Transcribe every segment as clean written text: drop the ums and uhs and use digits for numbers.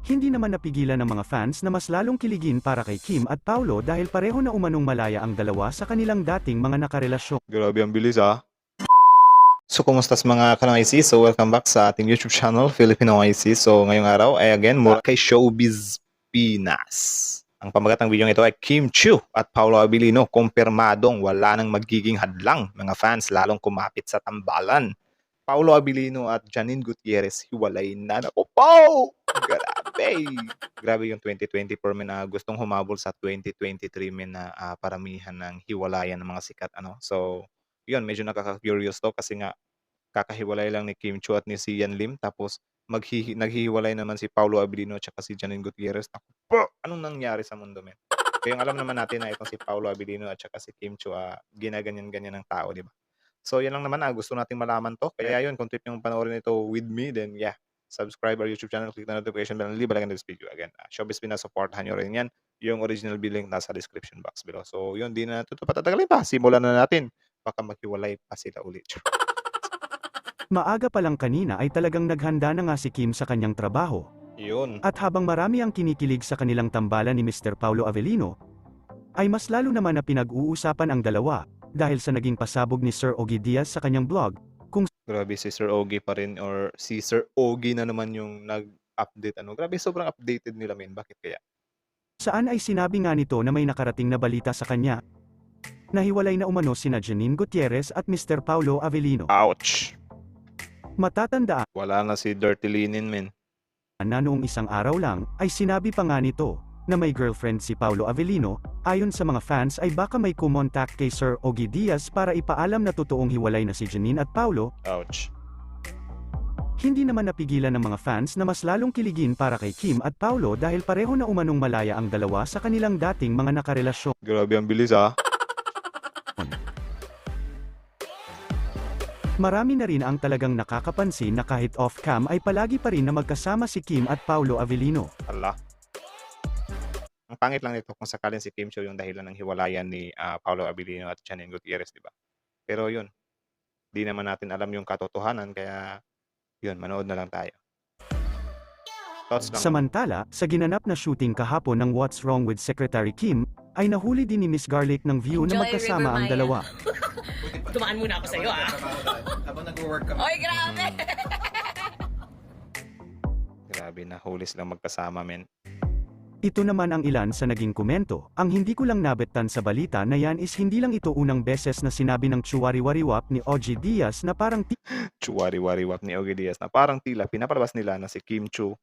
Hindi naman napigilan ng mga fans na mas lalong kiligin para kay Kim at Paulo dahil pareho na umanong malaya ang dalawa sa kanilang dating mga nakarelasyon. Grabe ang bilis ah. So, kumusta sa mga ka-IC? So, welcome back sa ating YouTube channel, Filipino IC. So, ngayong araw ay again, mula kay Showbiz Pinas. Ang pamagat ng video ito ay Kim Chiu at Paolo Abilino, kumpirmadong wala nang magiging hadlang mga fans lalong kumapit sa tambalan. Paolo Abilino at Janine Gutierrez hiwalay na. Naku po! Grabe! Grabe yung 2024 men na gustong humabol sa 2023 men na paramihan ng hiwalayan ng mga sikat. So, yun, medyo nakaka-curious to kasi nga kakahiwalay lang ni Kim Chiu at ni Sian Lim tapos naghihiwalay naman si Paolo Abilino at si Janine Gutierrez. Naku po! Anong nangyari sa mundo men? Kaya yung alam naman natin na itong si Paolo Abilino at si Kim Chiu ginaganyan-ganyan ng tao, di ba? So, yan lang naman gusto nating malaman to. Kaya yun, kung trip yung panoorin ito with me, then yeah, subscribe our YouTube channel, click the notification bell, and leave a like on this video. Again, Showbiz Pinas, supportahan nyo rin yan. Yung original bill link nasa description box below. So, yun, di na ito patatagalin pa. Simulan na natin. Baka maghiwalay pa sila ulit. Maaga pa lang kanina ay talagang naghanda na nga si Kim sa kanyang trabaho. Yun. At habang marami ang kinikilig sa kanilang tambalan ni Mr. Paulo Avellino, ay mas lalo naman na pinag-uusapan ang dalawa, dahil sa naging pasabog ni Sir Ogie Diaz sa kanyang blog, kung Grabe si Sir Ogie pa rin or si Sir Ogie na naman yung nag-update. Grabe, sobrang updated nila men. Bakit kaya? saan ay sinabi nga nito na may nakarating na balita sa kanya. Nahiwalay na umano sina Janine Gutierrez at Mr. Paulo Avellino. Ouch! Matatandaan Wala na si Dirty Linen men. na noong isang araw lang, ay sinabi pa nga nito, na may girlfriend si Paulo Avellino, ayon sa mga fans ay baka may kumontak kay Sir Ogie Diaz para ipaalam na totoong hiwalay na si Janine at Paulo. Ouch. Hindi naman napigilan ng mga fans na mas lalong kiligin para kay Kim at Paulo dahil pareho na umanong malaya ang dalawa sa kanilang dating mga nakarelasyon. Grabe ang bilis ah. Marami na rin ang talagang nakakapansin na kahit off-cam ay palagi pa rin na magkasama si Kim at Paulo Avellino. Hala. Ang pangit lang nito kung sakalin si Kim Chiu yung dahilan ng hiwalayan ni Paolo Abilino at Janine Gutierrez, di ba? Pero yun, di naman natin alam yung katotohanan, kaya yun, manood na lang tayo. Thoughts lang naman. Samantala, sa ginanap na shooting kahapon ng What's Wrong with Secretary Kim, ay nahuli din ni Miss Garlic ng view na Enjoy, magkasama River ang Maya. dalawa. Tumaan muna ako sa'yo, Habang nag-work kami. Oy, grabe! Grabe, nahuli silang magkasama, men. Ito naman ang ilan sa naging komento. Ang hindi ko lang nabetan sa balita na yan is hindi lang ito unang beses na sinabi ng tsuwari-wariwap ni Ogie Diaz na parang Chuwari-wariwap ni Ogie Diaz na parang tila pinapalabas nila na si Kim Chiu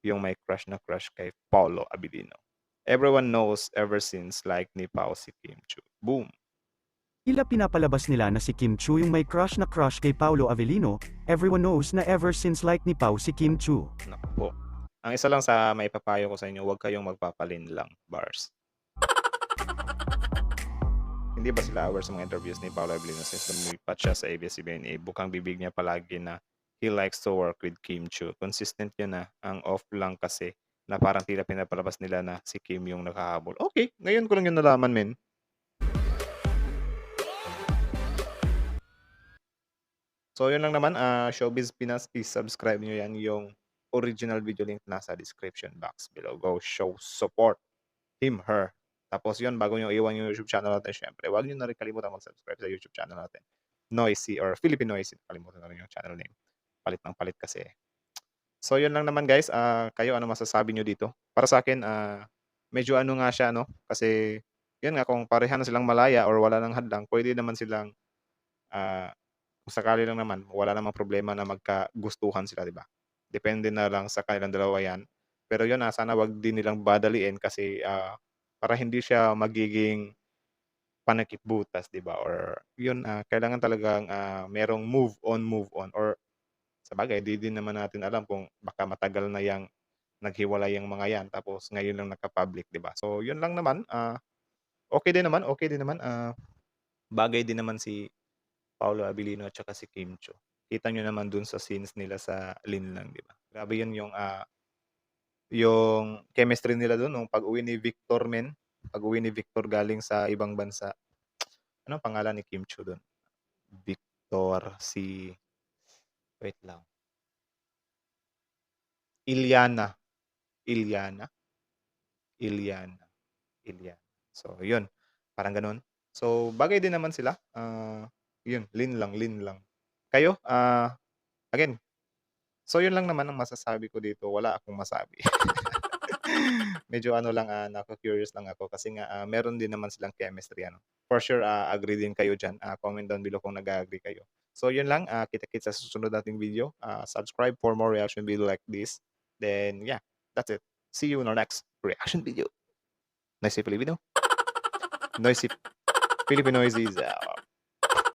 yung may crush na crush kay Paolo Abilino. Everyone knows ever since like ni Pao si Kim Chiu. Boom! tila pinapalabas nila na si Kim Chiu yung may crush na crush kay Paulo Avellino. Everyone knows na ever since like ni Pao si Kim Chiu. Naku po. Ang isa lang sa maipapayo ko sa inyo, huwag kayong magpapalin lang, bars. Hindi ba sila aware sa mga interviews ni Paolo Abilino since lumipat siya sa ABS-CBN? Bukang bibig niya palagi na he likes to work with Kim Chiu. Consistent yun na. Ang off lang kasi na parang tila pinapalabas nila na si Kim yung nakahabol. Okay, ngayon ko lang yun nalaman, men. So, yun lang naman. Showbiz Pinas, please subscribe nyo yan. Yung original video link nasa description box below. Go show support him, her. Tapos yun, bago nyo iwan yung YouTube channel natin, syempre, huwag nyo na rin kalimutan mag-subscribe sa YouTube channel natin. Noisy or Philippine Noisy. Kalimutan na rin yung channel name. Palit ng palit kasi. So, yun lang naman guys. Kayo, ano masasabi nyo dito? Para sa akin, medyo ano nga siya, no? Kasi, yun nga, kung pareha na silang malaya or wala nang hadlang, pwede naman silang, kung sakali lang naman, wala namang problema na magkagustuhan sila, di ba? Depende na lang sa kanilang dalawa yan. Pero yun, sana wag din nilang badaliin kasi para hindi siya magiging panakipbutas, di ba? Or yun, kailangan talagang merong move on. Or sa bagay, di din naman natin alam kung baka matagal na yang naghiwalay yung mga yan tapos ngayon lang nagka-public, di ba? So yun lang naman. Okay din naman. Bagay din naman si Paolo Abilino at saka si Kim Chiu. Kita nyo naman dun sa scenes nila sa Linlang, di ba? Grabe yun yung chemistry nila dun nung pag-uwi ni Victor, men. Pag-uwi ni Victor galing sa ibang bansa. Anong pangalan ni Kim Chiu dun? Victor, wait lang. Iliana. Iliana. Iliana. Iliana. So, yun. Parang ganun. So, bagay din naman sila. Yun, Lin lang. Kayo, again, so yun lang naman ang masasabi ko dito. Wala akong masabi. Medyo ano lang, nako-curious lang ako kasi nga meron din naman silang chemistry ano. For sure, agree din kayo diyan. Comment down below kung nag-a-agree kayo. So yun lang, kita-kits sa susunod nating video. Subscribe for more reaction video like this. Then yeah, that's it. See you in our next reaction video. Noisy Filipino. Noisy Filipino is out.